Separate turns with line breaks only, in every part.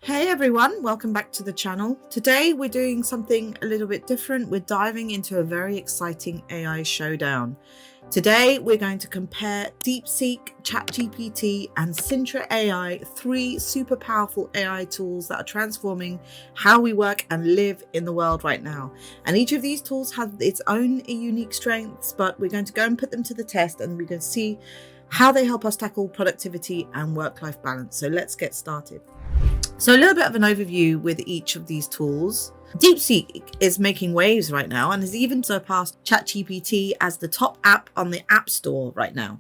Hey everyone, welcome back to the channel. Today we're doing something a little bit different. We're diving into a very exciting AI showdown. Today we're going to compare Deepseek, ChatGPT and Sintra AI, three super powerful AI tools that are transforming how we work and live in the world right now. And each of these tools has its own unique strengths, but we're going to go and put them to the test and we're going to see how they help us tackle productivity and work-life balance. So let's get started. So a little bit of an overview with each of these tools. Deepseek is making waves right now and has even surpassed ChatGPT as the top app on the App Store right now.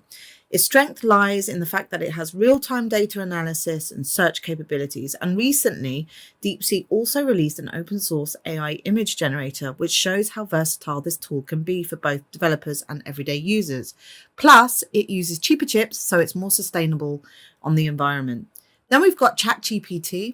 Its strength lies in the fact that it has real-time data analysis and search capabilities. And recently, Deepseek also released an open source AI image generator, which shows how versatile this tool can be for both developers and everyday users. Plus, it uses cheaper chips, so it's more sustainable on the environment. Then we've got ChatGPT,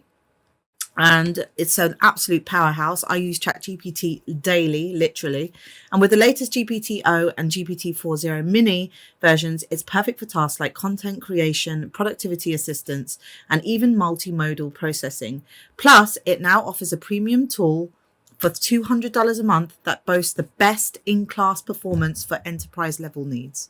and it's an absolute powerhouse. I use ChatGPT daily, literally. And with the latest GPT-O and GPT-4.0 mini versions, it's perfect for tasks like content creation, productivity assistance, and even multimodal processing. Plus, it now offers a premium tool for $200 a month that boasts the best in-class performance for enterprise level needs.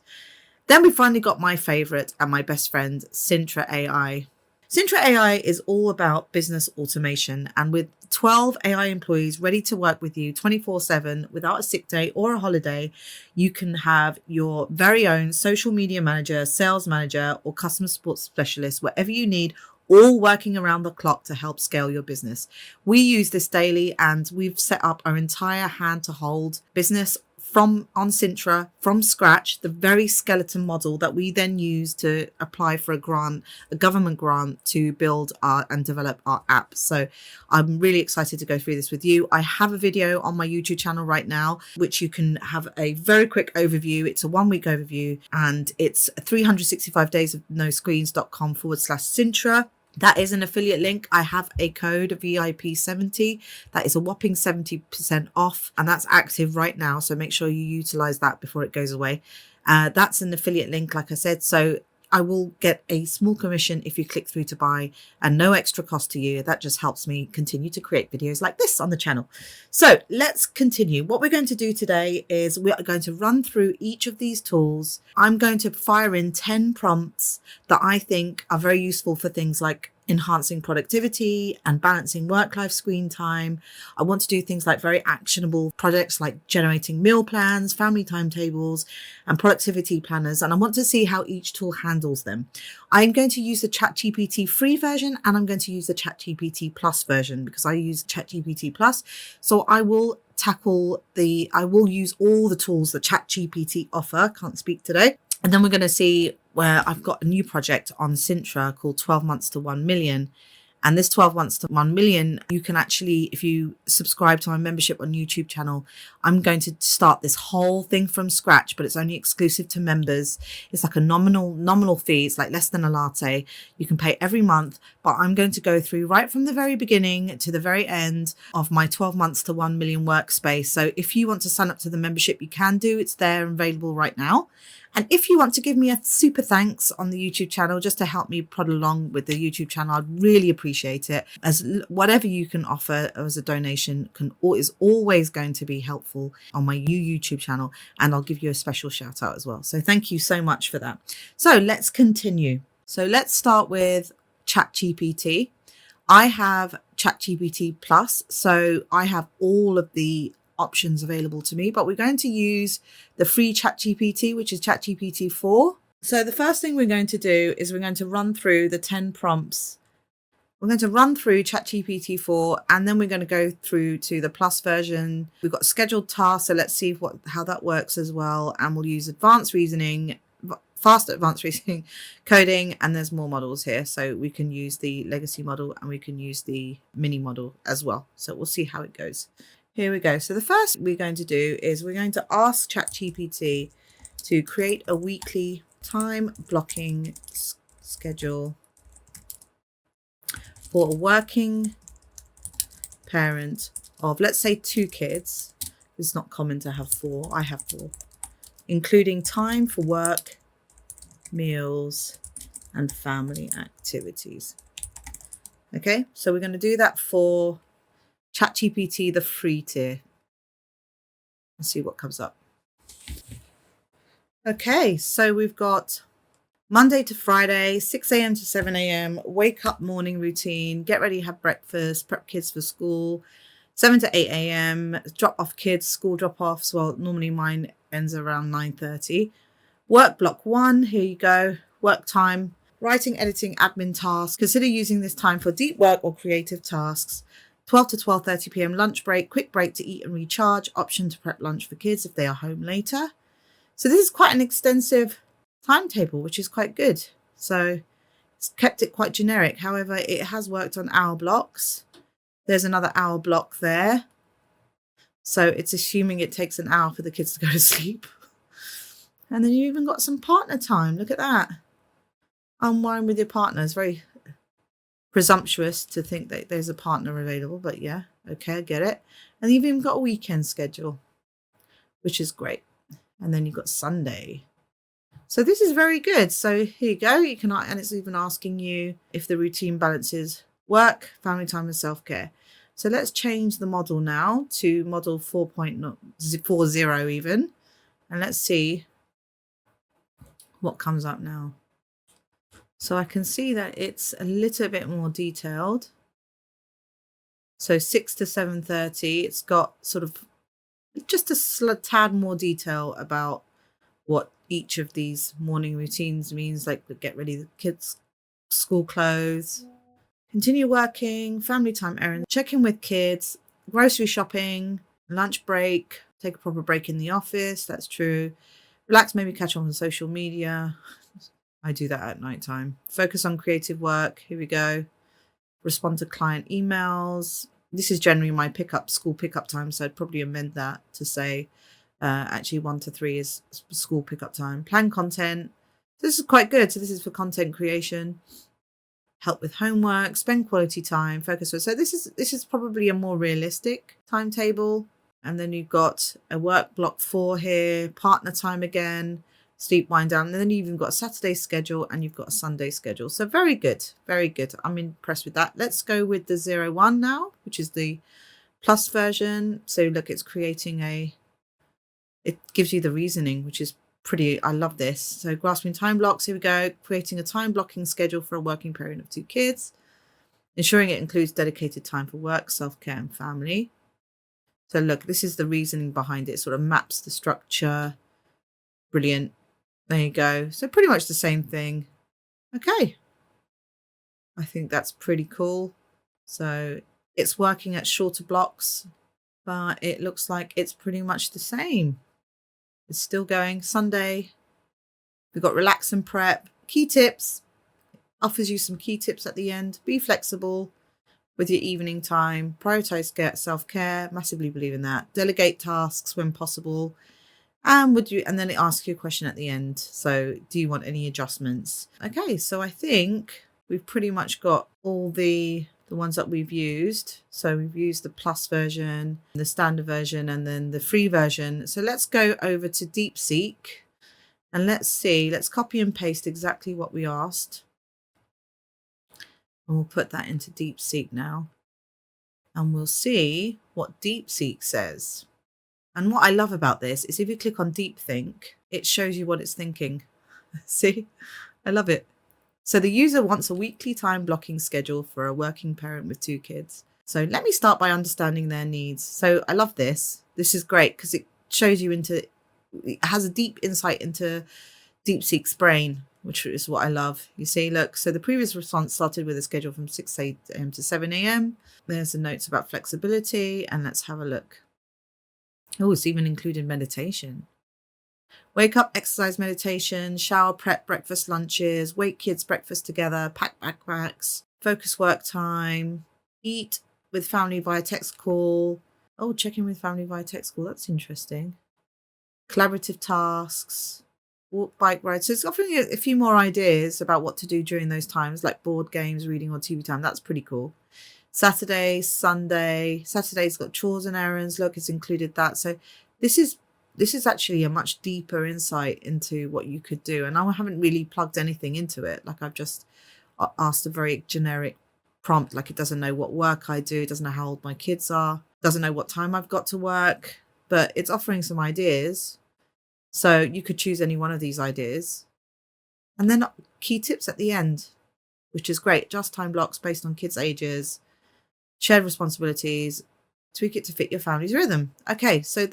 Then we finally got my favorite and my best friend, Sintra AI. Sintra AI is all about business automation, and with 12 AI employees ready to work with you 24/7 without a sick day or a holiday, you can have your very own social media manager, sales manager, or customer support specialist, whatever you need, all working around the clock to help scale your business. We use this daily, and we've set up our entire hand-to-hold business on Sintra from scratch, the very skeleton model that we then use to apply for a grant, a government grant, to build and develop our app. So I'm really excited to go through this with you. I have a video on my YouTube channel right now, which you can have a very quick overview. It's a 1-week overview, and it's 365 days of no screens.com/Sintra. That is an affiliate link. I have a code VIP70 that is a whopping 70% off, and that's active right now. So make sure you utilize that before it goes away. That's an affiliate link, like I said. So I will get a small commission if you click through to buy, and no extra cost to you. That just helps me continue to create videos like this on the channel. So let's continue. What we're going to do today is we are going to run through each of these tools. I'm going to fire in 10 prompts that I think are very useful for things like enhancing productivity and balancing work-life screen time. I want to do things like very actionable projects like generating meal plans, family timetables, and productivity planners. And I want to see how each tool handles them. I'm going to use the ChatGPT free version, and I'm going to use the ChatGPT Plus version because I use ChatGPT Plus. So I will use all the tools that ChatGPT offer. Can't speak today. And then we're going to see where I've got a new project on Sintra called 12 months to 1 million. And this 12 months to 1 million, you can actually, if you subscribe to my membership on YouTube channel, I'm going to start this whole thing from scratch, but it's only exclusive to members. It's like a nominal fee. It's like less than a latte. You can pay every month, but I'm going to go through right from the very beginning to the very end of my 12 months to 1 million workspace. So if you want to sign up to the membership, you can do. It's there and available right now. And if you want to give me a super thanks on the YouTube channel, just to help me prod along with the YouTube channel, I'd really appreciate it. As whatever you can offer as a donation is always going to be helpful on my new YouTube channel. And I'll give you a special shout out as well. So thank you so much for that. So let's continue. So let's start with ChatGPT. I have ChatGPT Plus, so I have all of the options available to me, but we're going to use the free ChatGPT, which is ChatGPT 4. So the first thing we're going to do is we're going to run through the 10 prompts. We're going to run through ChatGPT 4, and then we're going to go through to the Plus version. We've got scheduled tasks, so let's see how that works as well. And we'll use advanced reasoning, fast advanced reasoning, coding, and there's more models here. So we can use the legacy model and we can use the mini model as well. So we'll see how it goes. Here we go. So the first we're going to do is we're going to ask ChatGPT to create a weekly time blocking schedule for a working parent of, let's say, 2 kids. It's not common to have 4. I have 4, including time for work, meals, and family activities. Okay, so we're going to do that for ChatGPT, the free tier. Let's see what comes up. Okay, so we've got Monday to Friday, 6 a.m. to 7 a.m., wake up morning routine, get ready, have breakfast, prep kids for school, 7 to 8 a.m., drop off kids, school drop offs. Well, normally mine ends around 9:30. Work block 1, here you go. Work time, writing, editing, admin tasks. Consider using this time for deep work or creative tasks. 12 to 12:30 p.m. lunch break, quick break to eat and recharge, option to prep lunch for kids if they are home later. So this is quite an extensive timetable, which is quite good. So it's kept it quite generic. However, it has worked on hour blocks. There's another hour block there. So it's assuming it takes an hour for the kids to go to sleep. And then you even got some partner time. Look at that. Unwind with your partner. It's very presumptuous to think that there's a partner available, but yeah, okay, I get it. And you've even got a weekend schedule, which is great. And then you've got Sunday. So this is very good. So here you go. You can, and it's even asking you if the routine balances work, family time, and self-care. So let's change the model now to model 4.40 even. And let's see what comes up now. So I can see that it's a little bit more detailed. So 6 to 7:30, it's got sort of just a tad more detail about what each of these morning routines means, like get ready the kids' school clothes, continue working, family time errands, check in with kids, grocery shopping, lunch break, take a proper break in the office. That's true. Relax, maybe catch up on social media. I do that at night time. Focus on creative work. Here we go. Respond to client emails. This is generally my school pickup time. So I'd probably amend that to say actually 1 to 3 is school pickup time. Plan content. This is quite good. So this is for content creation. Help with homework, spend quality time, focus. So this is probably a more realistic timetable. And then you've got a work block 4 here, partner time again, sleep, wind down. And then you've even got a Saturday schedule and you've got a Sunday schedule. So very good, very good. I'm impressed with that. Let's go with the 01 now, which is the plus version. So look, it's creating it gives you the reasoning, which is pretty, I love this. So grasping time blocks, here we go. Creating a time blocking schedule for a working parent of 2 kids. Ensuring it includes dedicated time for work, self-care and family. So look, this is the reasoning behind it. It sort of maps the structure. Brilliant. There you go. So pretty much the same thing. Okay. I think that's pretty cool. So it's working at shorter blocks, but it looks like it's pretty much the same. It's still going. Sunday, we've got relax and prep. Key tips. Offers you some key tips at the end. Be flexible with your evening time. Prioritize self-care. Massively believe in that. Delegate tasks when possible. And then it asks you a question at the end. So do you want any adjustments? Okay, so I think we've pretty much got all the ones that we've used. So we've used the plus version, the standard version, and then the free version. So let's go over to Deepseek and let's copy and paste exactly what we asked. And we'll put that into Deepseek now. And we'll see what Deepseek says. And what I love about this is if you click on Deep Think, it shows you what it's thinking. See, I love it. So the user wants a weekly time blocking schedule for a working parent with 2 kids. So let me start by understanding their needs. So I love this. This is great because it shows you it has a deep insight into Deepseek's brain, which is what I love. You see, look, so the previous response started with a schedule from 6 a.m. to 7 a.m. There's the notes about flexibility, and let's have a look. Oh, it's even included meditation. Wake up, exercise, meditation, shower, prep, breakfast, lunches, wake kids, breakfast together, pack backpacks, focus work time, eat with family via text call. Oh, check in with family via text call. That's interesting. Collaborative tasks, walk, bike ride. So it's offering you a few more ideas about what to do during those times, like board games, reading or TV time. That's pretty cool. Saturday, Sunday. Saturday's got chores and errands. Look, it's included that. So this is actually a much deeper insight into what you could do. And I haven't really plugged anything into it. Like I've just asked a very generic prompt, like it doesn't know what work I do, it doesn't know how old my kids are, doesn't know what time I've got to work, but it's offering some ideas. So you could choose any one of these ideas. And then key tips at the end, which is great. Just time blocks based on kids' ages, shared responsibilities, tweak it to fit your family's rhythm. Okay, so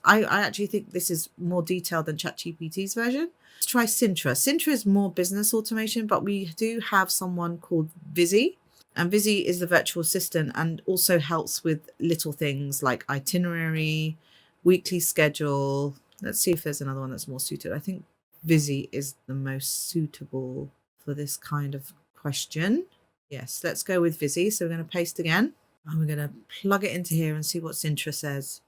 I actually think this is more detailed than ChatGPT's version. Let's try Sintra. Sintra is more business automation, but we do have someone called Vizzy. And Vizzy is the virtual assistant and also helps with little things like itinerary, weekly schedule. Let's see if there's another one that's more suited. I think Vizzy is the most suitable for this kind of question. Yes, let's go with Vizzy. So we're going to paste again and we're going to plug it into here and see what Sintra says.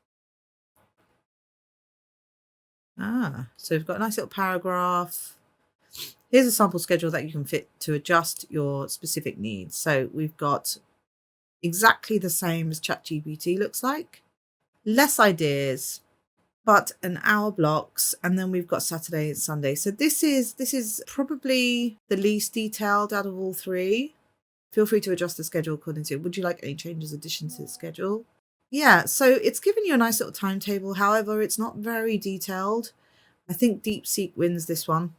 So we've got a nice little paragraph. Here's a sample schedule that you can fit to adjust your specific needs. So we've got exactly the same as ChatGPT looks like. Less ideas, but an hour blocks, and then we've got Saturday and Sunday. So this is probably the least detailed out of all three. Feel free to adjust the schedule according to, would you like any changes, additions to the schedule? Yeah, so it's given you a nice little timetable. However, it's not very detailed. I think Deepseek wins this one.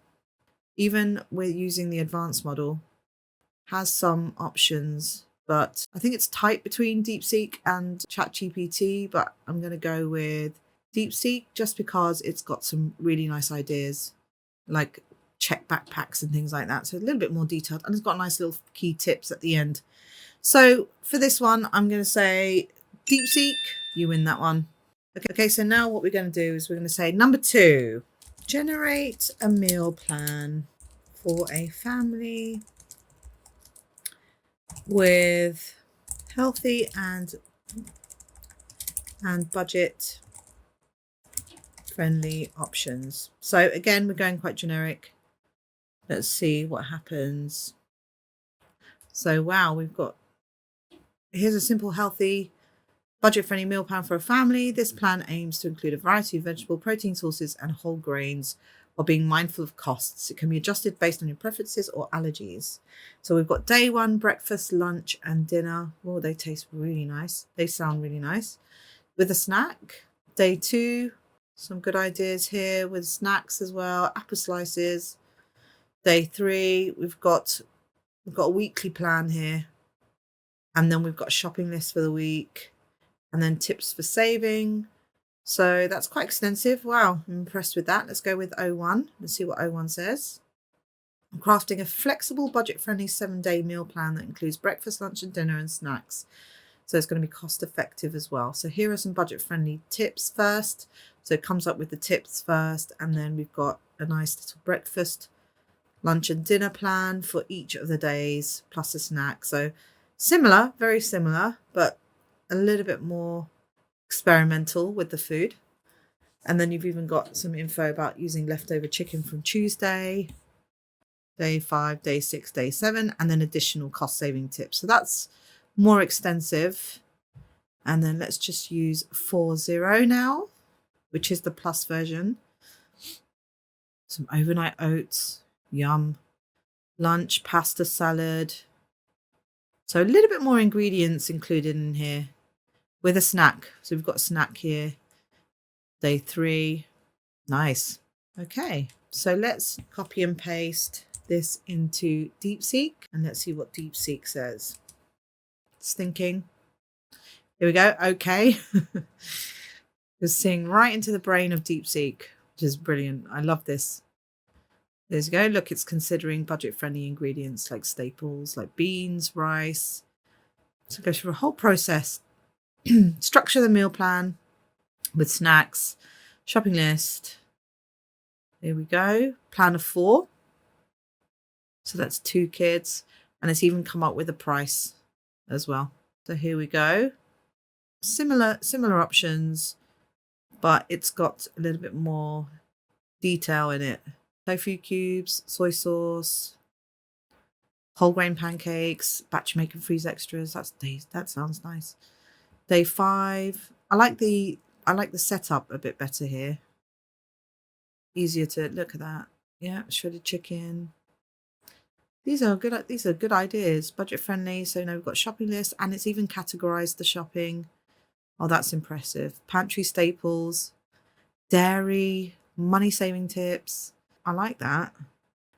Even with using the advanced model, has some options, but I think it's tight between Deepseek and ChatGPT, but I'm going to go with Deepseek just because it's got some really nice ideas like check backpacks and things like that. So a little bit more detailed, and it's got nice little key tips at the end. So for this one, I'm going to say Deepseek, you win that one. Okay, so now what we're going to do is we're going to say number 2, generate a meal plan for a family with healthy and budget friendly options. So again, we're going quite generic. Let's see what happens. So wow, here's a simple, healthy, budget-friendly meal plan for a family. This plan aims to include a variety of vegetable protein sources and whole grains while being mindful of costs. It can be adjusted based on your preferences or allergies. So we've got day 1, breakfast, lunch, and dinner. Oh, they taste really nice. They sound really nice. With a snack. Day 2, some good ideas here with snacks as well. Apple slices. Day 3, we've got a weekly plan here. And then we've got a shopping list for the week. And then tips for saving. So that's quite extensive. Wow, I'm impressed with that. Let's go with O1. Let's see what O1 says. I'm crafting a flexible, budget-friendly 7-day meal plan that includes breakfast, lunch, and dinner and snacks. So it's going to be cost-effective as well. So here are some budget-friendly tips first. So it comes up with the tips first, and then we've got a nice little breakfast, lunch, and dinner plan for each of the days, plus a snack. So similar, very similar, but a little bit more experimental with the food. And then you've even got some info about using leftover chicken from Tuesday, day 5, day 6, day 7, and then additional cost-saving tips. So that's more extensive. And then let's just use 4.0 now, which is the plus version. Some overnight oats, yum. Lunch, pasta salad. So a little bit more ingredients included in here with a snack. So we've got a snack here. Day 3. Nice. Okay, so let's copy and paste this into Deepseek and let's see what Deepseek says. It's thinking. Here we go. Okay. Just seeing right into the brain of Deepseek, which is brilliant. I love this. There you go. Look, it's considering budget-friendly ingredients like staples, like beans, rice. So it goes through a whole process. Structure the meal plan with snacks, shopping list. There we go. Plan of 4. So that's 2 kids. And it's even come up with a price as well. So here we go. Similar options, but it's got a little bit more detail in it. Tofu cubes, soy sauce, whole grain pancakes, batch make and freeze extras. That sounds nice. Day 5. I like the setup a bit better here. Easier to look at that. Yeah, shredded chicken. These are good ideas. Budget friendly. So now we've got shopping list, and it's even categorized the shopping. Oh, that's impressive. Pantry staples, dairy, money saving tips. I like that.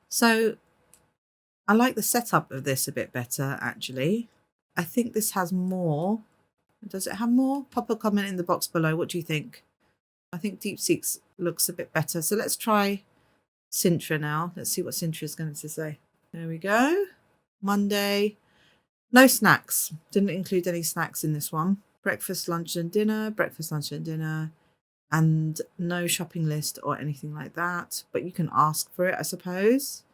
So I like the setup of this a bit better, actually. I think this has more. Does it have more? Pop a comment in the box below. What do you think? I think Deepseek looks a bit better. So let's try Sintra now. Let's see what Sintra is going to say. There we go. Monday. No snacks. Didn't include any snacks in this one. Breakfast, lunch and dinner. Breakfast, lunch and dinner. And no shopping list or anything like that. But you can ask for it, I suppose.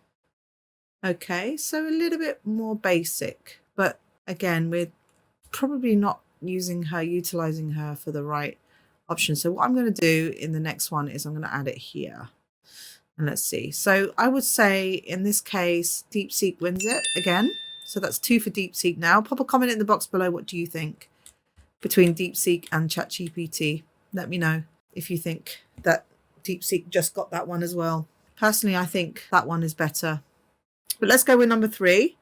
Okay, so a little bit more basic. But again, we're probably not utilizing her for the right option. So what I'm going to do in the next one is I'm going to add it here. And let's see. So I would say in this case, Deepseek wins it again. So that's 2 for Deepseek now. Pop a comment in the box below. What do you think between Deepseek and ChatGPT? Let me know if you think that Deepseek just got that one as well. Personally, I think that one is better. But let's go with number 3.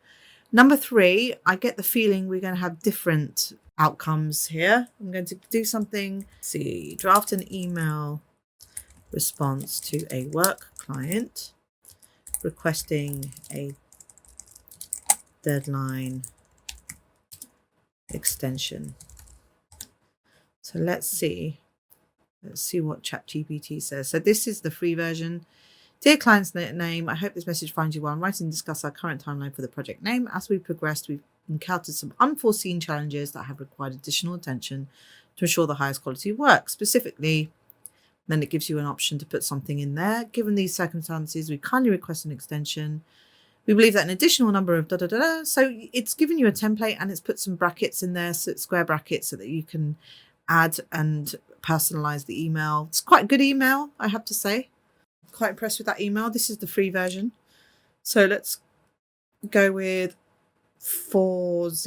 Number 3, I get the feeling we're going to have different outcomes here. I'm going to do something. Let's see, draft an email response to a work client requesting a deadline extension. So let's see what ChatGPT says. So this is the free version. Dear client's name, I hope this message finds you well. I'm writing to discuss our current timeline for the project name. As we've progressed, we've encountered some unforeseen challenges that have required additional attention to ensure the highest quality of work. Specifically, then it gives you an option to put something in there. Given these circumstances, we kindly request an extension. We believe that an additional number of So it's given you a template and it's put some brackets in there, so square brackets, so that you can add and personalize the email. It's quite a good email, I have to say. Quite impressed with that email. This is the free version. So let's go with 40. Is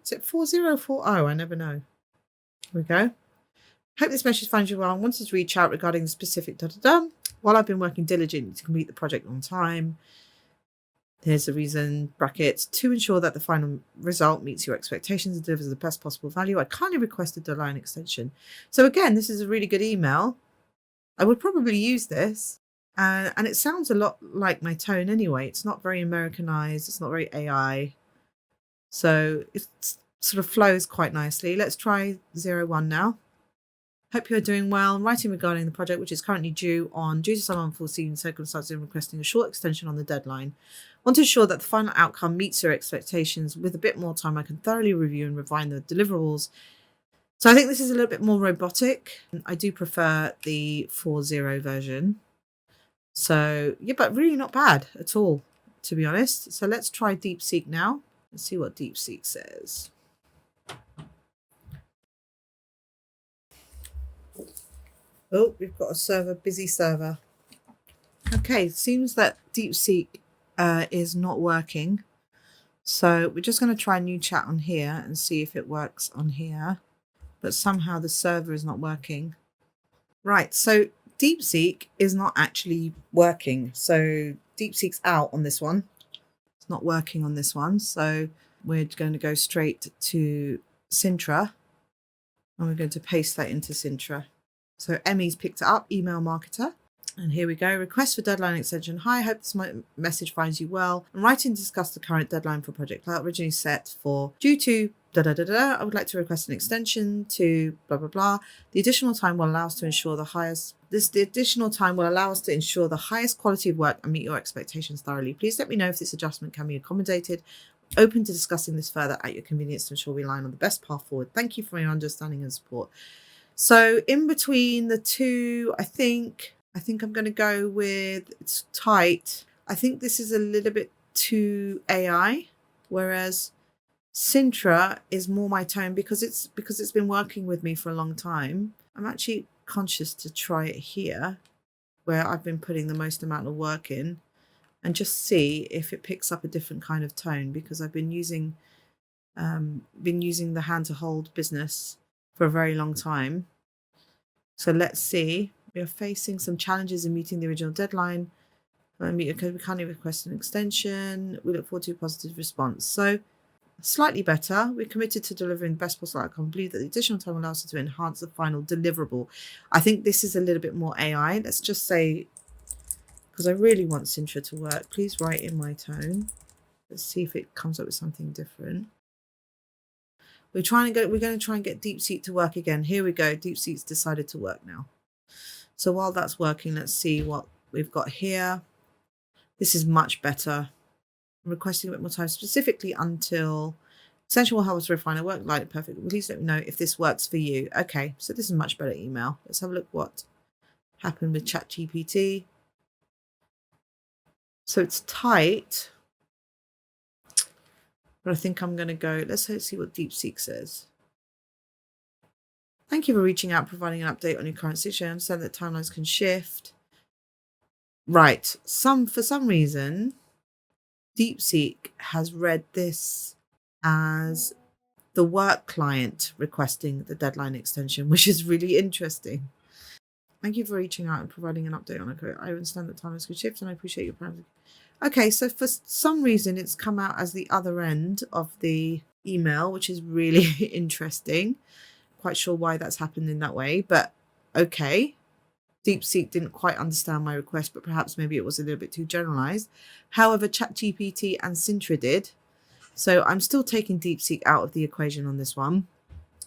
it 40 or 40? I never know. Here we go. Hope this message finds you well. I wanted to reach out regarding the specific While I've been working diligently to complete the project on time, here's the reason, brackets, to ensure that the final result meets your expectations and delivers the best possible value. I kindly request a deadline extension. So again, this is a really good email. I would probably use this. And it sounds a lot like my tone anyway. It's not very Americanized. It's not very AI. So it sort of flows quite nicely. Let's try 01 now. Hope you're doing well. I'm writing regarding the project, which is currently due to some unforeseen circumstances and requesting a short extension on the deadline. Want to ensure that the final outcome meets your expectations. With a bit more time, I can thoroughly review and refine the deliverables. So I think this is a little bit more robotic. I do prefer the 4.0 version. So, yeah, but really not bad at all, to be honest. So let's try Deepseek now. Let's see what Deepseek says. Oh, we've got a busy server. Okay, seems that Deepseek is not working. So we're just going to try a new chat on here and see if it works on here. But somehow the server is not working. Right, so Deepseek is not actually working. So Deepseek's out on this one. It's not working on this one. So we're going to go straight to Sintra. And we're going to paste that into Sintra. So Emmy's picked it up, email marketer. And here we go. Request for deadline extension. Hi, hope this message finds you well. I'm writing to discuss the current deadline for project cloud originally set for due to I would like to request an extension to blah, blah, blah. The additional time will allow us to ensure the highest quality of work and meet your expectations thoroughly. Please let me know if this adjustment can be accommodated. Open to discussing this further at your convenience to ensure we align on the best path forward. Thank you for your understanding and support. So in between the two, I think I'm going to go with, it's tight. I think this is a little bit too AI, whereas Sintra is more my tone because it's been working with me for a long time. I'm actually conscious to try it here, where I've been putting the most amount of work in, and just see if it picks up a different kind of tone, because I've been using the hand to hold business for a very long time. So let's see. We are facing some challenges in meeting the original deadline. Okay, we kindly request an extension. We look forward to a positive response. So slightly better. We're committed to delivering the best possible outcome. Believe that the additional time allows us to enhance the final deliverable. I think this is a little bit more AI. Let's just say, because I really want Sintra to work, please write in my tone. Let's see if it comes up with something different. We're going to try and get Deepseek to work again. Here we go. Deepseek's decided to work now. So while that's working, let's see what we've got here. This is much better. I'm requesting a bit more time, specifically until extension will help us refine our work. Line it perfectly. Please let me know if this works for you. Okay, so this is a much better email. Let's have a look what happened with ChatGPT. So it's tight, but I think I'm going to go, let's see what Deepseek says. Thank you for reaching out, providing an update on your current situation. I understand that timelines can shift. Right. For some reason, Deepseek has read this as the work client requesting the deadline extension, which is really interesting. Thank you for reaching out and providing an update on it. I understand that timelines can shift and I appreciate your plan. Okay, so for some reason, it's come out as the other end of the email, which is really interesting. Quite sure why that's happened in that way, but okay. Deepseek didn't quite understand my request, but perhaps maybe it was a little bit too generalized. However, ChatGPT and Sintra did. So I'm still taking Deepseek out of the equation on this one.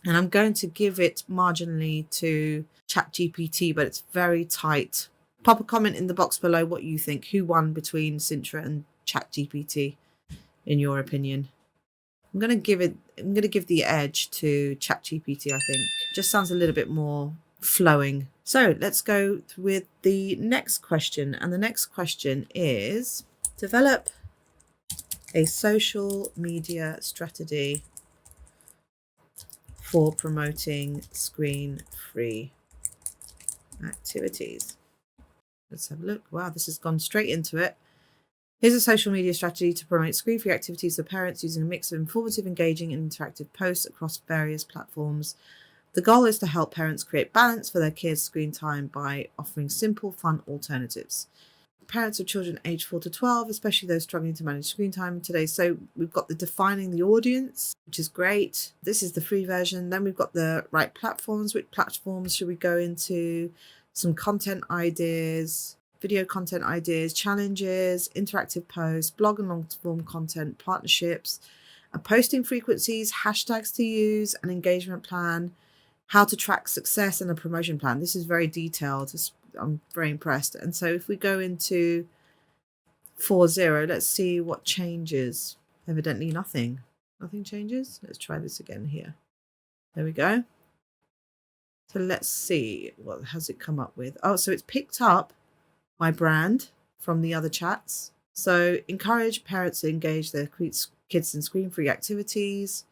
And I'm going to give it marginally to ChatGPT, but it's very tight. Pop a comment in the box below what you think. Who won between Sintra and ChatGPT, in your opinion? I'm going to give the edge to ChatGPT, I think. Just sounds a little bit more flowing. So let's go with the next question. And the next question is, develop a social media strategy for promoting screen-free activities. Let's have a look. Wow, this has gone straight into it. Here's a social media strategy to promote screen-free activities for parents using a mix of informative, engaging, and interactive posts across various platforms. The goal is to help parents create balance for their kids' screen time by offering simple, fun alternatives. Parents of children aged 4 to 12, especially those struggling to manage screen time today. So we've got the defining the audience, which is great. This is the free version. Then we've got the right platforms. Which platforms should we go into? Some content ideas, video content ideas, challenges, interactive posts, blog and long form content, partnerships, posting frequencies, hashtags to use, an engagement plan, how to track success, and a promotion plan. This is very detailed. I'm very impressed. And so if we go into 4.0, let's see what changes. Evidently nothing. Nothing changes. Let's try this again here. There we go. So let's see, what has it come up with? Oh, so it's picked up my brand from the other chats. So encourage parents to engage their kids in screen-free activities.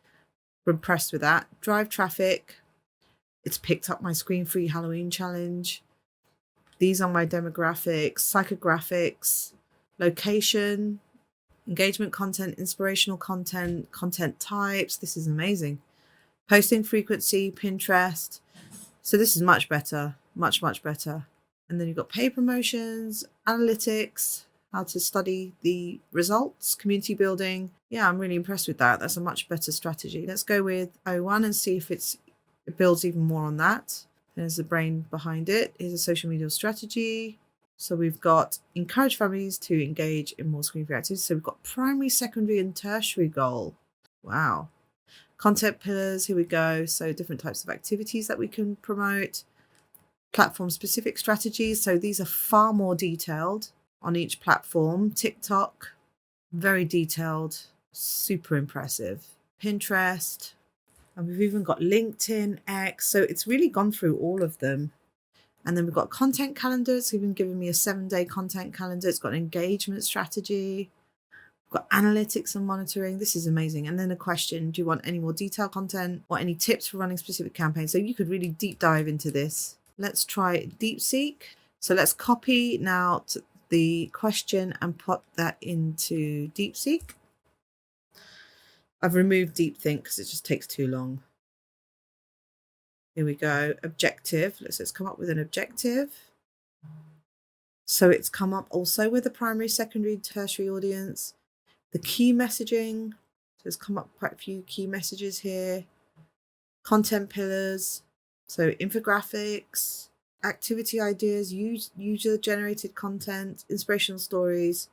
We're impressed with that. Drive traffic. It's picked up my screen-free Halloween challenge. These are my demographics, psychographics, location, engagement content, inspirational content, content types. This is amazing. Posting frequency, Pinterest. So this is much better, much, much better. And then you've got paid promotions, analytics, how to study the results, community building. Yeah, I'm really impressed with that. That's a much better strategy. Let's go with 01 and see if it builds even more on that. There's the brain behind it. Here's a social media strategy. So we've got encourage families to engage in more screen-free activities. So we've got primary, secondary, and tertiary goal. Wow. Content pillars, here we go. So different types of activities that we can promote. Platform-specific strategies. So these are far more detailed on each platform. TikTok, very detailed, super impressive. Pinterest. And we've even got LinkedIn, X. So it's really gone through all of them. And then we've got content calendars. It's even given me a 7-day content calendar. It's got an engagement strategy. We've got analytics and monitoring. This is amazing. And then a question, do you want any more detailed content or any tips for running specific campaigns? So you could really deep dive into this. Let's try Deepseek. So let's copy now the question and put that into Deepseek. I've removed DeepThink because it just takes too long. Here we go. Objective. Let's come up with an objective. So it's come up also with the primary, secondary, tertiary audience. The key messaging, so it's come up quite a few key messages here. Content pillars, so infographics, activity ideas, user-generated content, inspirational stories.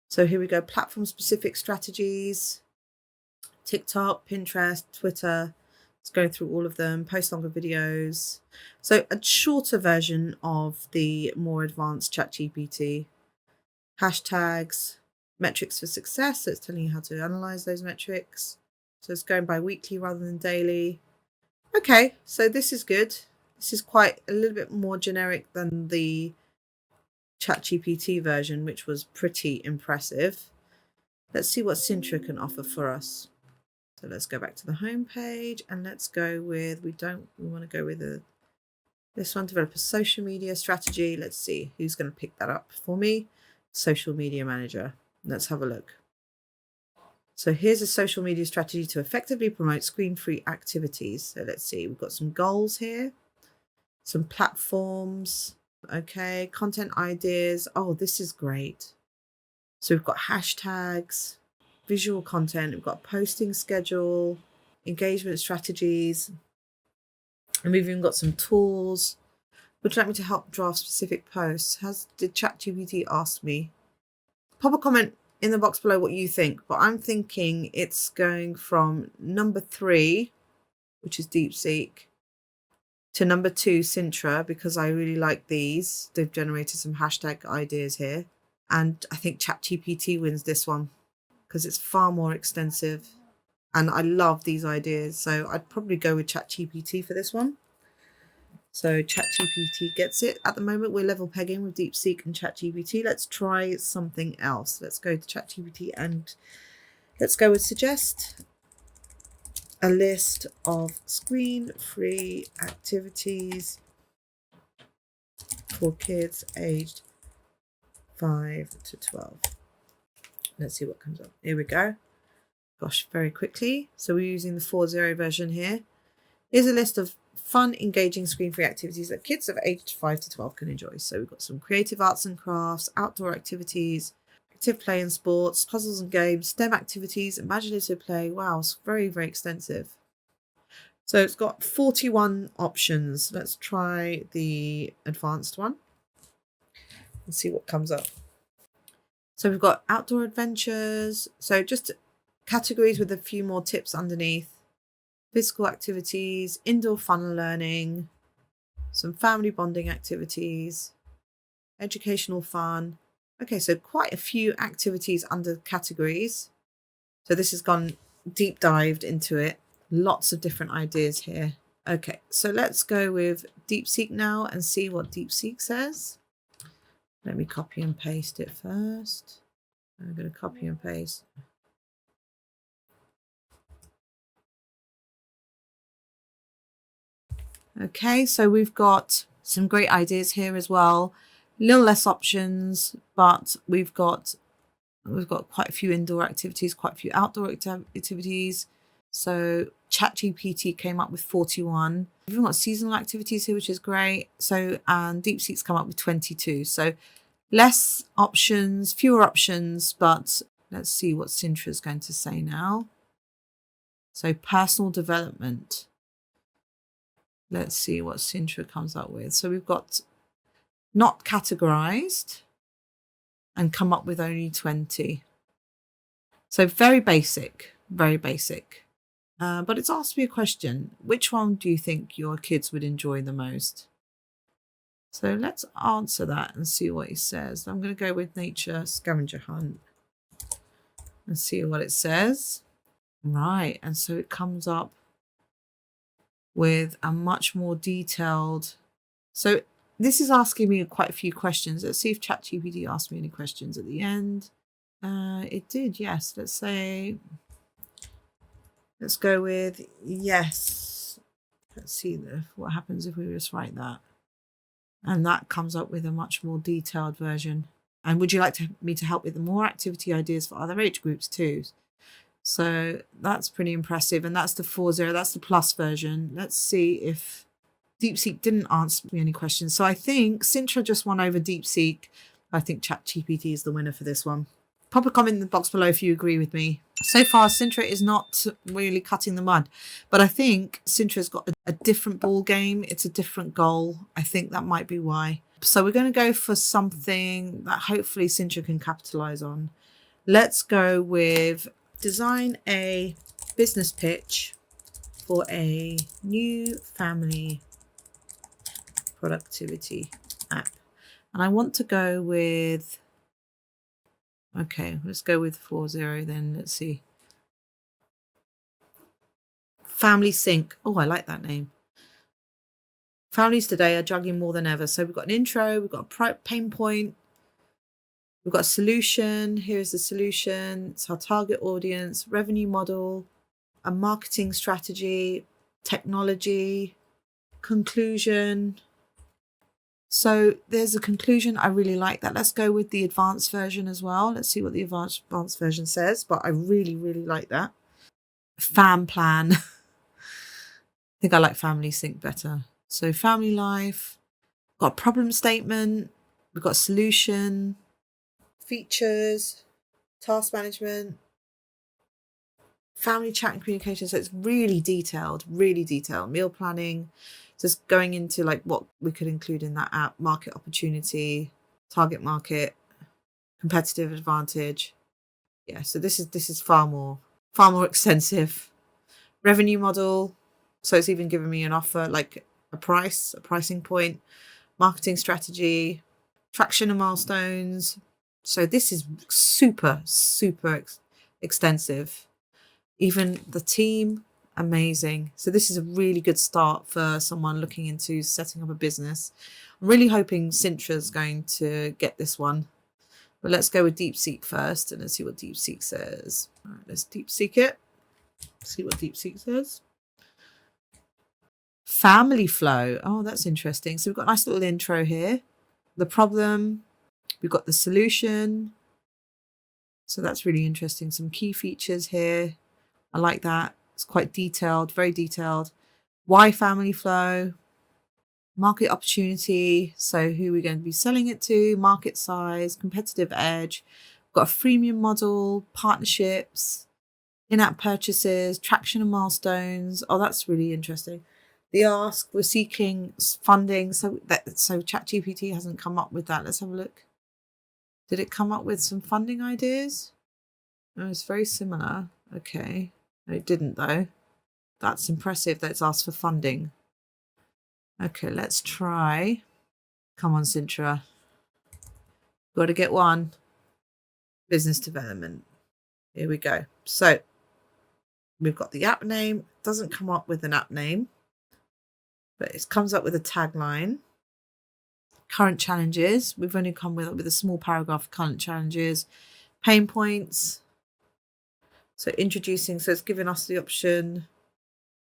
So here we go, platform-specific strategies, TikTok, Pinterest, Twitter. It's going through all of them, post longer videos. So a shorter version of the more advanced ChatGPT. Hashtags, metrics for success. So it's telling you how to analyze those metrics. So it's going by weekly rather than daily. Okay, so this is good. This is quite a little bit more generic than the ChatGPT version, which was pretty impressive. Let's see what Sintra can offer for us. So let's go back to the home page and let's go with, we want to go with this one, develop a social media strategy. Let's see who's going to pick that up for me. Social media manager. Let's have a look. So here's a social media strategy to effectively promote screen-free activities. So let's see, we've got some goals here, some platforms, okay, content ideas. Oh, this is great. So we've got hashtags, visual content, we've got posting schedule, engagement strategies, and we've even got some tools. Would you like me to help draft specific posts? Did ChatGPT ask me? Pop a comment in the box below what you think, but I'm thinking it's going from number 3, which is Deepseek, to number 2, Sintra, because I really like these. They've generated some hashtag ideas here. And I think ChatGPT wins this one because it's far more extensive. And I love these ideas. So I'd probably go with ChatGPT for this one. So ChatGPT gets it. At the moment, we're level pegging with Deepseek and ChatGPT. Let's try something else. Let's go to ChatGPT and let's go with suggest a list of screen-free activities for kids aged 5 to 12. Let's see what comes up. Here we go. Gosh, very quickly. So we're using the 4.0 version here. Here's a list of fun, engaging, screen-free activities that kids of aged 5 to 12 can enjoy. So we've got some creative arts and crafts, outdoor activities, active play and sports, puzzles and games, STEM activities, imaginative play. Wow, it's very, very extensive. So it's got 41 options. Let's try the advanced one and see what comes up. So we've got outdoor adventures. So just categories with a few more tips underneath. Physical activities, indoor fun and learning, some family bonding activities, educational fun. Okay, so quite a few activities under categories. So this has gone deep dived into it. Lots of different ideas here. Okay, so let's go with Deepseek now and see what Deepseek says. Let me copy and paste it first. I'm going to copy and paste. Okay, so we've got some great ideas here as well. A little less options, but we've got quite a few indoor activities, quite a few outdoor activities. So ChatGPT came up with 41. We've even got seasonal activities here, which is great. So, and Deepseek's come up with 22. So less options, fewer options, but let's see what Sintra is going to say now. So personal development. Let's see what Sintra comes up with. So we've got not categorized and come up with only 20. So very basic, very basic. But it's asked me a question. Which one do you think your kids would enjoy the most? So let's answer that and see what he says. I'm going to go with nature scavenger hunt and see what it says. Right. And so it comes up with a much more detailed. So this is asking me quite a few questions. Let's see if ChatGPT asked me any questions at the end. It did, yes. Let's go with yes. Let's see what happens if we just write that. And that comes up with a much more detailed version. And would you like me to help with more activity ideas for other age groups too? So that's pretty impressive. And that's the 4.0, that's the plus version. Let's see if Deepseek didn't answer me any questions. So I think Sintra just won over Deepseek. I think ChatGPT is the winner for this one. Pop a comment in the box below if you agree with me. So far, Sintra is not really cutting the mud, but I think Sintra's got a different ball game. It's a different goal. I think that might be why. So we're going to go for something that hopefully Sintra can capitalize on. Let's go with design a business pitch for a new family productivity app. And I want to go with, okay, let's go with 40 then. Let's see. Family Sync. Oh, I like that name. Families today are juggling more than ever. So we've got an intro, we've got a pain point, we've got a solution. Here's the solution. It's our target audience, revenue model, a marketing strategy, technology, conclusion. So there's a conclusion. I really like that. Let's go with the advanced version as well. Let's see what the advanced version says. But I really, really like that. Fam plan. I think I like Family Sync better. So family life, got a problem statement, we've got a solution, features, task management, family chat and communication. So it's really detailed, meal planning. Just going into like what we could include in that app, market opportunity, target market, competitive advantage. Yeah, so this is far more extensive. Revenue model. So it's even given me an offer, like a pricing point, marketing strategy, traction and milestones. So this is super extensive. Even the team, amazing. So this is a really good start for someone looking into setting up a business. I'm really hoping Sintra's going to get this one. But let's go with Deepseek first and let's see what Deepseek says. All right, let's Deepseek it. See what Deepseek says. Family flow. Oh, that's interesting. So we've got a nice little intro here. The problem, we've got the solution. So that's really interesting. Some key features here. I like that. It's quite detailed, very detailed. Why family flow? Market opportunity. So who we're going to be selling it to, market size, competitive edge. We've got a freemium model, partnerships, in-app purchases, traction and milestones. Oh, that's really interesting. The ask, we're seeking funding. So ChatGPT hasn't come up with that. Let's have a look. Did it come up with some funding ideas? Oh, it's very similar. Okay. No, it didn't though. That's impressive that it's asked for funding. Okay, let's try. Come on, Sintra. Got to get one. Business development. Here we go. So we've got the app name. Doesn't come up with an app name, but it comes up with a tagline. Current challenges. We've only come with a small paragraph of current challenges. Pain points. So introducing, so it's giving us the option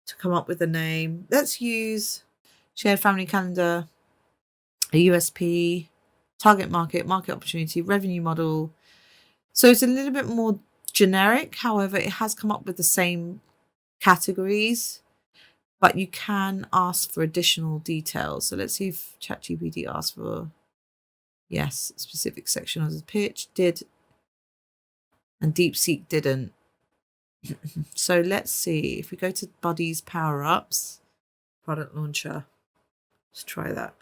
to come up with a name. Let's use shared family calendar, a USP, target market, market opportunity, revenue model. So it's a little bit more generic. However, it has come up with the same categories, but you can ask for additional details. So let's see if ChatGPT asks for, yes, specific section of the pitch, did, and Deepseek didn't. So let's see if we go to Buddy's Power Ups, product launcher. Let's try that.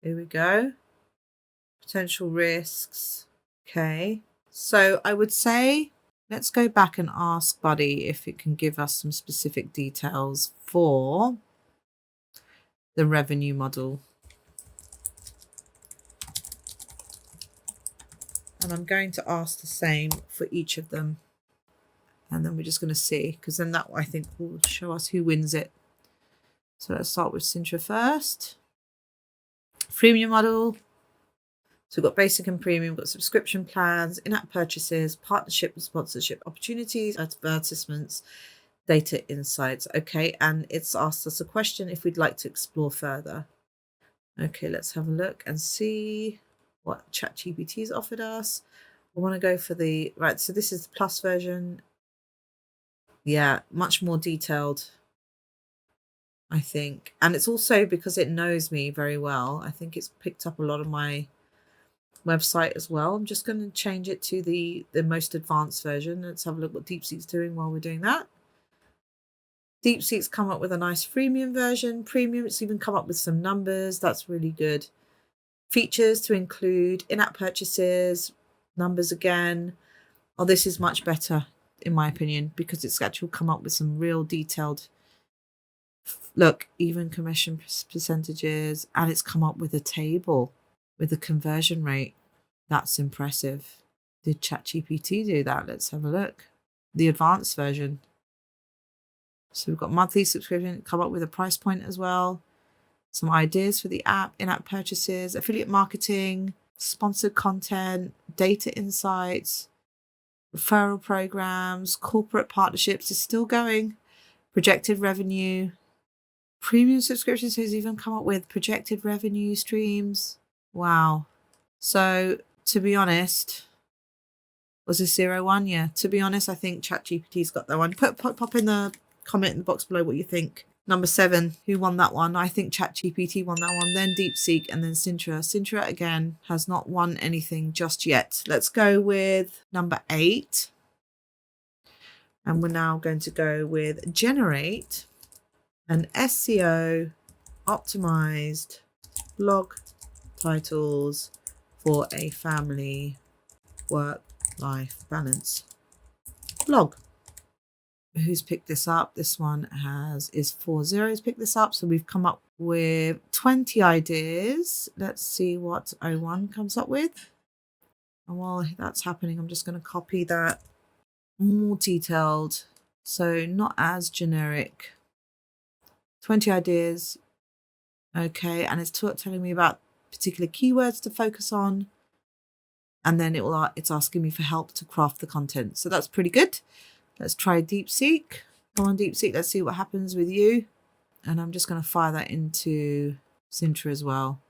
Here we go. Potential risks. Okay. So I would say let's go back and ask Buddy if it can give us some specific details for the revenue model. And I'm going to ask the same for each of them. And then we're just going to see, because then that, I think, will show us who wins it. So let's start with Sintra first. Freemium model. So we've got basic and premium, we've got subscription plans, in-app purchases, partnership and sponsorship opportunities, advertisements, data insights. Okay, and it's asked us a question if we'd like to explore further. Okay, let's have a look and see what ChatGPT's offered us. I want to go for the, right, so this is the plus version. Yeah, much more detailed. I think. And it's also because it knows me very well. I think it's picked up a lot of my website as well. I'm just going to change it to the most advanced version. Let's have a look what Deepseek's doing while we're doing that. Deepseek's come up with a nice freemium version. Premium, it's even come up with some numbers. That's really good. Features to include in-app purchases, numbers again. Oh, this is much better in my opinion because it's actually come up with some real detailed, look, even commission percentages, and it's come up with a table with the conversion rate. That's impressive. Did ChatGPT do that? Let's have a look. The advanced version. So we've got monthly subscription, come up with a price point as well. Some ideas for the app, in-app purchases, affiliate marketing, sponsored content, data insights, referral programs, corporate partnerships is still going, projected revenue, premium subscriptions has even come up with projected revenue streams. Wow. So to be honest, was this 01? Yeah. To be honest, I think ChatGPT's got that one. Pop in the comment in the box below what you think. Number 7, who won that one? I think ChatGPT won that one, then Deepseek, and then Sintra. Sintra, again, has not won anything just yet. Let's go with number 8. And we're now going to go with generate an SEO-optimized blog titles for a family work-life balance blog. Who's picked this up? This one is 40's picked this up. So we've come up with 20 ideas. Let's see what 01 comes up with. And while that's happening, I'm just going to copy that. More detailed, so not as generic. 20 ideas. Okay, and it's telling me about particular keywords to focus on. And then it's asking me for help to craft the content. So that's pretty good. Let's try Deepseek. Come on, Deepseek. Let's see what happens with you. And I'm just going to fire that into Sintra as well.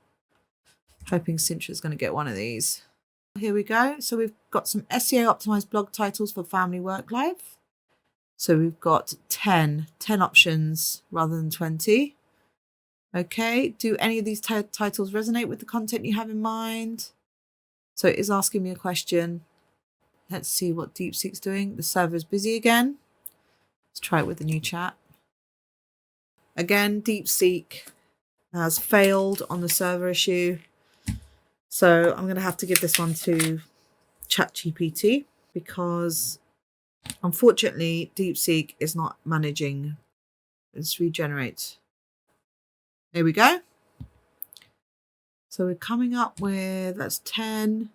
Hoping Sintra is going to get one of these. Here we go. So we've got some SEO-optimized blog titles for family work life. So we've got 10 options rather than 20. Okay. Do any of these titles resonate with the content you have in mind? So it is asking me a question. Let's see what Deepseek's doing. The server's busy again. Let's try it with the new chat. Again, Deepseek has failed on the server issue. So I'm going to have to give this one to ChatGPT because unfortunately Deepseek is not managing. Let's regenerate. There we go. So we're coming up with, that's 10.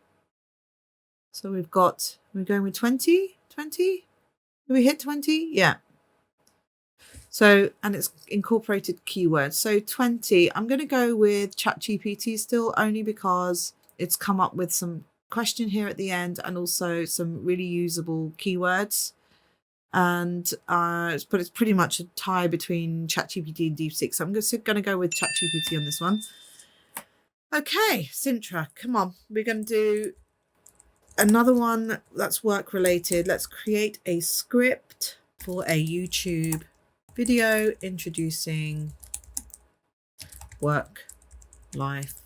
So we're going with 20? 20? Did we hit 20? Yeah. So, and it's incorporated keywords. So 20, I'm going to go with ChatGPT still, only because it's come up with some question here at the end and also some really usable keywords. And but it's pretty much a tie between ChatGPT and Deepseek. So I'm just going to go with ChatGPT on this one. Okay, Sintra, come on. We're going to do another one that's work related. Let's create a script for a YouTube video introducing work-life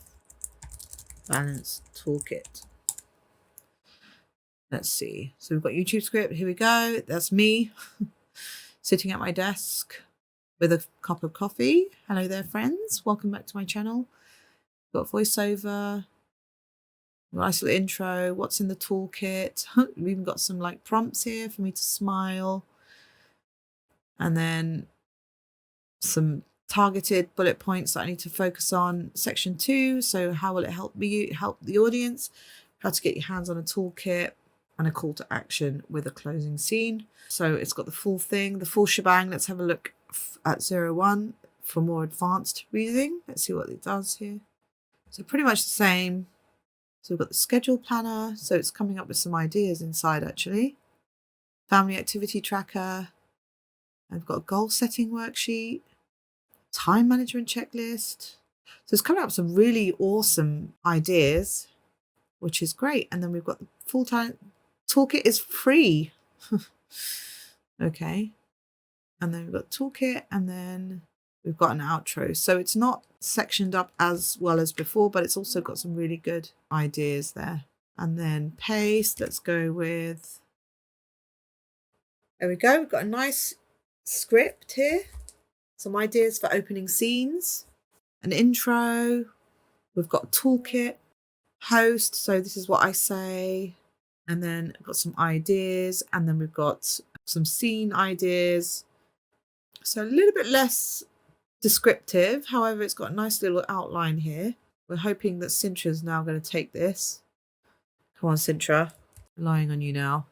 balance toolkit. Let's see. So we've got YouTube script. Here we go. That's me sitting at my desk with a cup of coffee. Hello there, friends. Welcome back to my channel. Got voiceover. Nice little intro. What's in the toolkit? We've even got some like prompts here for me to smile. And then some targeted bullet points that I need to focus on. Section 2. So how will it help the audience? How to get your hands on a toolkit, and a call to action with a closing scene. So it's got the full thing, the full shebang. Let's have a look at 01 for more advanced reading. Let's see what it does here. So pretty much the same. So we've got the schedule planner. So it's coming up with some ideas inside actually. Family activity tracker. I've got a goal setting worksheet. Time management checklist. So it's coming up with some really awesome ideas, which is great. And then we've got the full-time toolkit is free. Okay. And then we've got toolkit, and then we've got an outro. So it's not sectioned up as well as before, but it's also got some really good ideas there. And then paste, let's go with, there we go. We've got a nice script here. Some ideas for opening scenes, an intro. We've got a toolkit, host. So this is what I say. And then I've got some ideas. And then we've got some scene ideas. So a little bit less descriptive. However, it's got a nice little outline here. We're hoping that Sintra is now going to take this. Come on, Sintra. Relying on you now.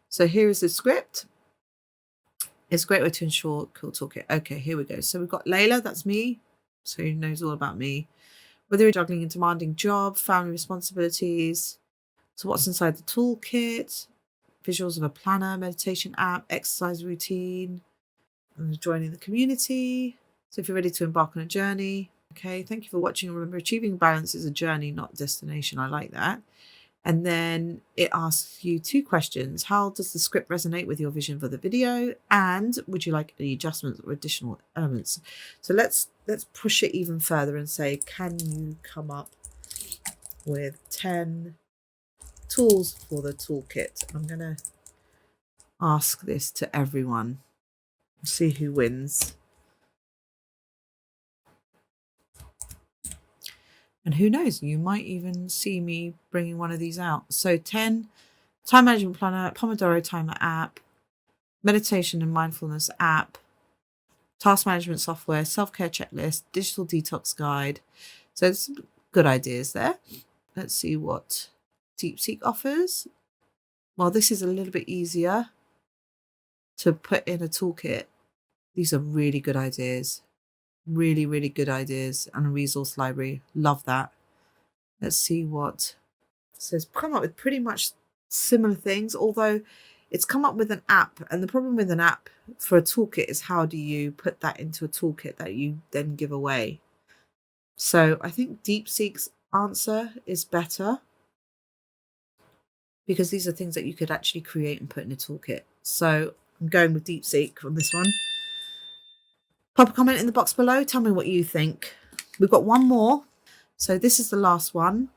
So here is the script. It's a great way to ensure cool toolkit. Okay, here we go. So we've got Layla, that's me. So he knows all about me. Whether you're juggling a demanding job, family responsibilities. So what's inside the toolkit? Visuals of a planner, meditation app, exercise routine. And joining the community. So if you're ready to embark on a journey. Okay, thank you for watching. Remember, achieving balance is a journey, not a destination. I like that. And then it asks you 2 questions. How does the script resonate with your vision for the video? And would you like any adjustments or additional elements? So let's push it even further and say, can you come up with 10 tools for the toolkit? I'm going to ask this to everyone. See who wins. And who knows, you might even see me bringing one of these out. So 10, time management planner, Pomodoro timer app, meditation and mindfulness app, task management software, self-care checklist, digital detox guide. So there's some good ideas there. Let's see what Deepseek offers. Well, this is a little bit easier to put in a toolkit. These are really good ideas. Really, really good ideas, and a resource library. Love that. Let's see what it says. Come up with pretty much similar things, although it's come up with an app. And the problem with an app for a toolkit is, how do you put that into a toolkit that you then give away? So I think Deepseek's answer is better, because these are things that you could actually create and put in a toolkit. So I'm going with Deepseek on this one. Pop a comment in the box below. Tell me what you think. We've got one more. So this is the last one.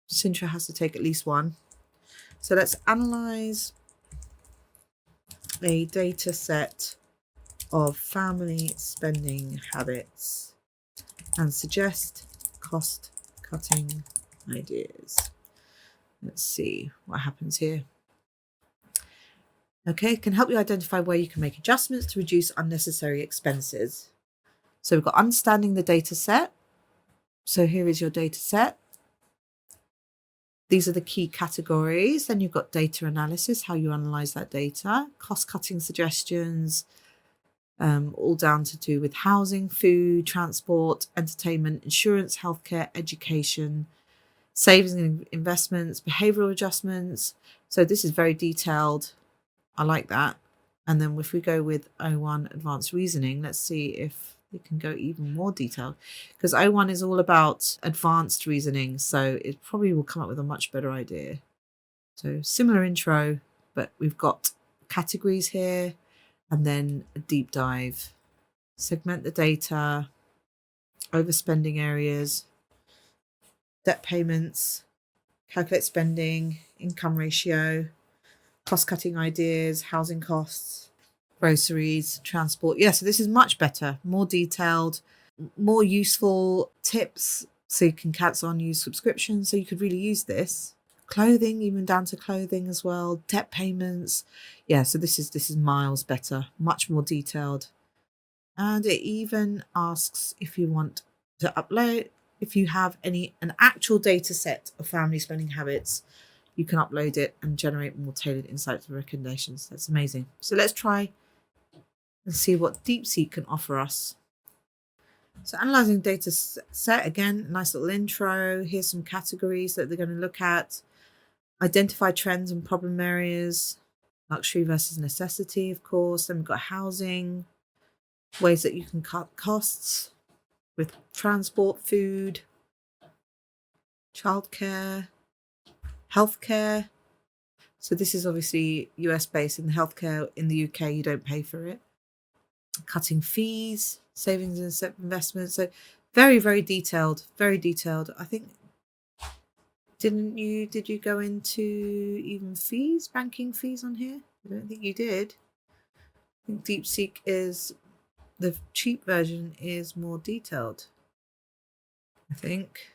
Sintra has to take at least one. So let's analyze a data set of family spending habits and suggest cost-cutting ideas. Let's see what happens here. Okay, it can help you identify where you can make adjustments to reduce unnecessary expenses. So we've got understanding the data set. So here is your data set. These are the key categories. Then you've got data analysis, how you analyze that data, cost-cutting suggestions, all down to do with housing, food, transport, entertainment, insurance, healthcare, education, savings and investments, behavioral adjustments. So this is very detailed. I like that. And then if we go with O1 advanced reasoning, let's see if we can go even more detailed, because O1 is all about advanced reasoning. So it probably will come up with a much better idea. So similar intro, but we've got categories here and then a deep dive. Segment the data, overspending areas, debt payments, calculate spending, income ratio, cost-cutting ideas, housing costs, groceries, transport. Yeah, so this is much better, more detailed, more useful tips. So you can cancel unused subscriptions. So you could really use this. Clothing, even down to clothing as well. Debt payments. Yeah, so this is miles better, much more detailed. And it even asks if you want to upload, if you have an actual data set of family spending habits, you can upload it and generate more tailored insights and recommendations. That's amazing. So let's try and see what Deepseek can offer us. So analyzing data set, again, nice little intro. Here's some categories that they're going to look at. Identify trends and problem areas. Luxury versus necessity, of course. Then we've got housing. Ways that you can cut costs with transport, food, childcare, healthcare. So this is obviously US based. In the healthcare in the UK, you don't pay for it. cutting fees, savings and investments. So very, very detailed, very detailed. I think, did you go into even fees, banking fees on here? I don't think you did. I think Deepseek is, the cheap version is more detailed, I think.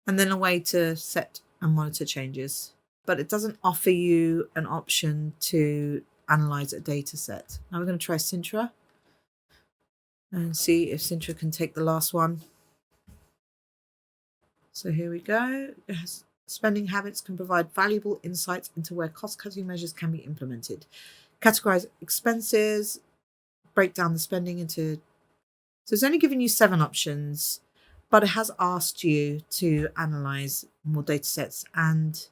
And then a way to set and monitor changes. But it doesn't offer you an option to analyze a data set. Now we're going to try Sintra and see if Sintra can take the last one. So here we go. Spending habits can provide valuable insights into where cost-cutting measures can be implemented. Categorize expenses, break down the spending into... So it's only giving you 7 options, but it has asked you to analyze more data sets, and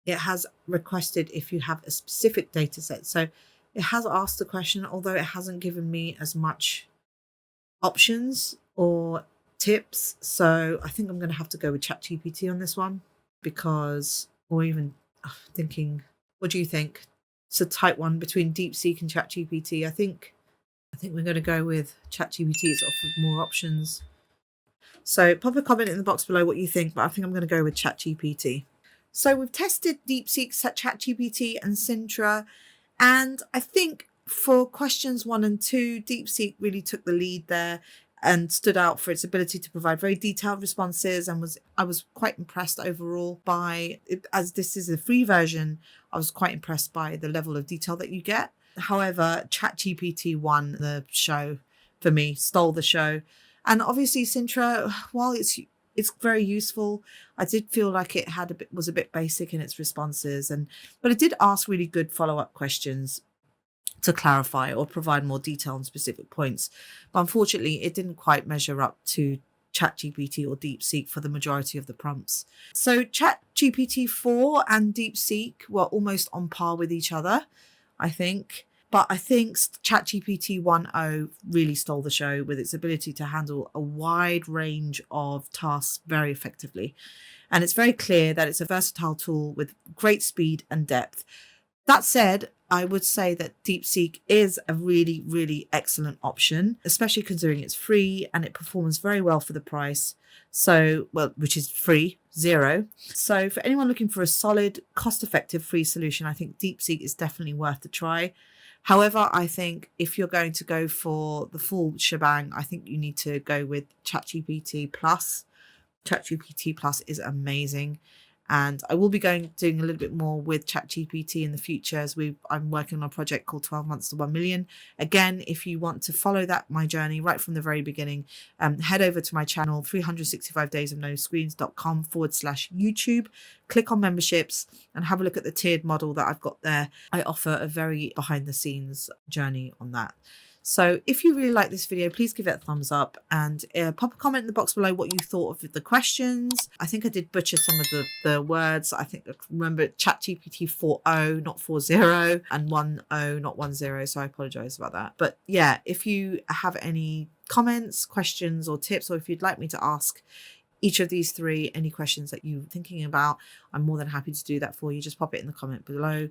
it has requested if you have a specific data set. So it has asked the question, although it hasn't given me as much options or tips. So I think I'm going to have to go with ChatGPT on this one, because, or even thinking, what do you think? It's a tight one between Deepseek and ChatGPT. I think we're going to go with ChatGPT. It's offered more options. So pop a comment in the box below what you think, but I think I'm going to go with ChatGPT. So we've tested Deepseek, ChatGPT and Sintra, and I think for questions 1 and 2, Deepseek really took the lead there and stood out for its ability to provide very detailed responses, and I was quite impressed overall by it. As this is a free version, I was quite impressed by the level of detail that you get. However, ChatGPT won the show for me, stole the show. And obviously Sintra, while it's very useful, I did feel like it was a bit basic in its responses, but it did ask really good follow-up questions to clarify or provide more detail on specific points. But unfortunately, it didn't quite measure up to ChatGPT or Deepseek for the majority of the prompts. So ChatGPT 4 and Deepseek were almost on par with each other, I think. But I think ChatGPT 1.0 really stole the show with its ability to handle a wide range of tasks very effectively. And it's very clear that it's a versatile tool with great speed and depth. That said, I would say that Deepseek is a really, really excellent option, especially considering it's free and it performs very well for the price. So, well, which is free, $0. So for anyone looking for a solid, cost-effective free solution, I think Deepseek is definitely worth a try. However, I think if you're going to go for the full shebang, I think you need to go with ChatGPT Plus. ChatGPT Plus is amazing. And I will be doing a little bit more with ChatGPT in the future, as I'm working on a project called 12 Months to 1 Million. Again, if you want to follow my journey right from the very beginning, head over to my channel, 365daysofnoscreens.com/YouTube. Click on memberships and have a look at the tiered model that I've got there. I offer a very behind the scenes journey on that. So if you really like this video, please give it a thumbs up and pop a comment in the box below what you thought of the questions. I think I did butcher some of the words. I remember ChatGPT 4.0, not 4.0, and 1.0, not 1.0. So I apologize about that. But yeah, if you have any comments, questions or tips, or if you'd like me to ask each of these 3 any questions that you're thinking about, I'm more than happy to do that for you. Just pop it in the comment below.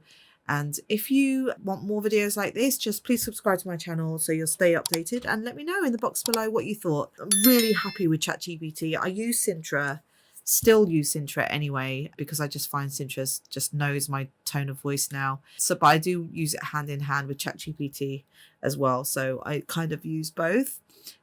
And if you want more videos like this, just please subscribe to my channel so you'll stay updated, and let me know in the box below what you thought. I'm really happy with ChatGPT. I use Sintra, still use Sintra anyway, because I just find Sintra just knows my tone of voice now. So, but I do use it hand in hand with ChatGPT as well. So I kind of use both.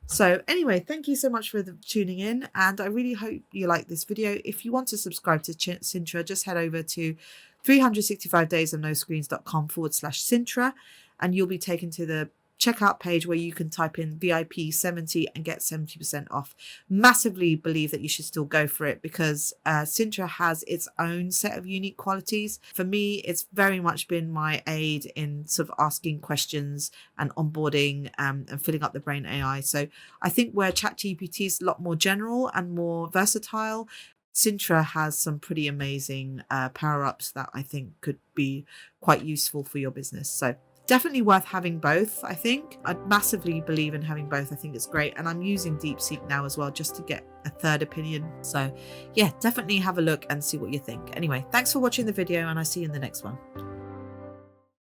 So anyway, thank you so much for tuning in, and I really hope you like this video. If you want to subscribe to Sintra, just head over to 365daysofnoscreens.com/Sintra, and you'll be taken to the checkout page where you can type in VIP 70 and get 70% off. Massively believe that you should still go for it, because Sintra has its own set of unique qualities. For me, it's very much been my aid in sort of asking questions and onboarding and filling up the brain AI. So I think where ChatGPT is a lot more general and more versatile, Sintra has some pretty amazing power-ups that I think could be quite useful for your business. So definitely worth having both, I think. I massively believe in having both. I think it's great. And I'm using Deepseek now as well, just to get a third opinion. So yeah, definitely have a look and see what you think. Anyway, thanks for watching the video, and I'll see you in the next one.